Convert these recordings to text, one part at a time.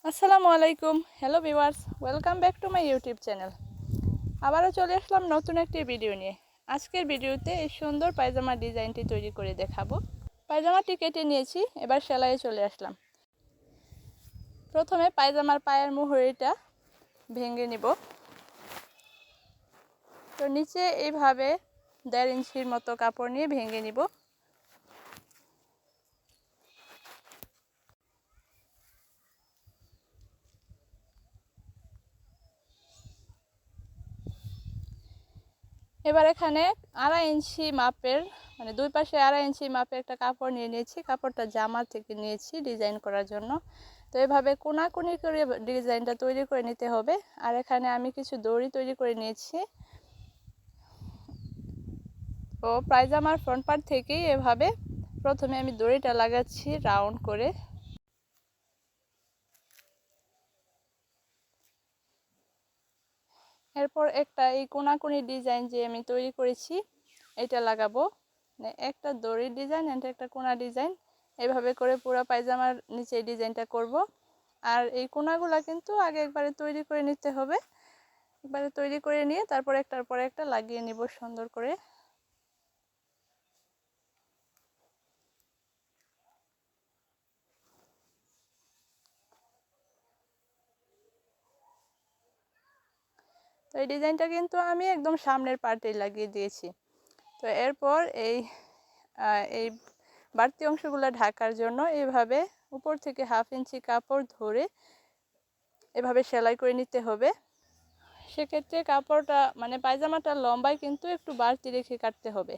আসসালামু আলাইকুম। Hello viewers, welcome back to my YouTube channel. আবারও চলে আসলাম নতুন একটি ভিডিও নিয়ে। আজকের ভিডিওতে এই সুন্দর পায়জামার ডিজাইনটি তৈরি করে দেখাবো। পায়জামাটি কেটে নিয়েছি, এবার সেলাইয়ে চলে আসলাম। প্রথমে পায়জামার পায়ের মুহুরিটা ভেঙে নিব। তো নিচে এইভাবে 1.5 ইঞ্চির মতো কাপড় নিয়ে ভেঙে নিব। এবার এখানে 2.5 ইঞ্চি মাপের দুই পাশে 2.5 ইঞ্চি মাপের একটা কাপড় নিয়ে নিয়েছি। কাপড়টা জামা থেকে নিয়েছি ডিজাইন করার জন্য। তো এভাবে কোনাকুনি করে ডিজাইনটা তৈরি করে নিতে হবে। আর এখানে আমি কিছু দড়ি তৈরি করে নিয়েছি। তো পায়জামার ফ্রন্ট পার্ট থেকেই এভাবে প্রথমে আমি দড়িটা লাগাচ্ছি রাউন্ড করে। এরপর একটা এই কোনাকুনি ডিজাইন যে আমি তৈরি করেছি এটা লাগাবো। একটা দড়ির ডিজাইন আর একটা কোনা ডিজাইন, এভাবে করে পুরো পায়জামার নিচে এই ডিজাইনটা করব। আর এই কোনাগুলা কিন্তু আগে একবারে তৈরি করে নিতে হবে। একবারে তৈরি করে নিয়ে তারপর একটার পর একটা লাগিয়ে নিব সুন্দর করে। তো এই ডিজাইনটা কিন্তু আমি একদম সামনের পার্টে লাগিয়ে দিয়েছি। তো এরপর এই বাড়তি অংশগুলো ঢাকার জন্য এভাবে উপর থেকে 1/2 ইঞ্চি কাপড় ধরে এভাবে সেলাই করে নিতে হবে। সেক্ষেত্রে কাপড়টা পায়জামাটা লম্বায় কিন্তু একটু বাড়তি রেখে কাটতে হবে।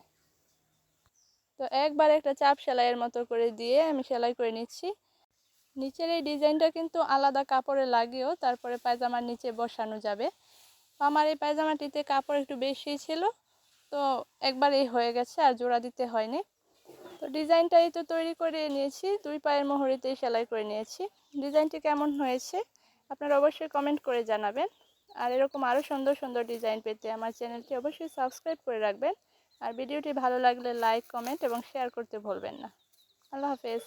তো একবার একটা চাপ সেলাইয়ের মতো করে দিয়ে আমি সেলাই করে নিচ্ছি। নিচের এই ডিজাইনটা কিন্তু আলাদা কাপড়ে লাগিয়েও তারপরে পায়জামার নিচে বসানো যাবে। আমার এই পায়জামাটিতে কাপড় একটু বেশি ছিল, তো একবারেই হয়ে গেছে, আর জোড়া দিতে হয়নি। তো ডিজাইনটাই তো তৈরি করে নিয়েছি, দুই পায়ের মোহরিতেই সেলাই করে নিয়েছি। ডিজাইনটি কেমন হয়েছে আপনারা অবশ্যই কমেন্ট করে জানাবেন। আর এরকম আরও সুন্দর সুন্দর ডিজাইন পেতে আমার চ্যানেলটি অবশ্যই সাবস্ক্রাইব করে রাখবেন। আর ভিডিওটি ভালো লাগলে লাইক, কমেন্ট এবং শেয়ার করতে ভুলবেন না। আল্লাহ হাফেজ।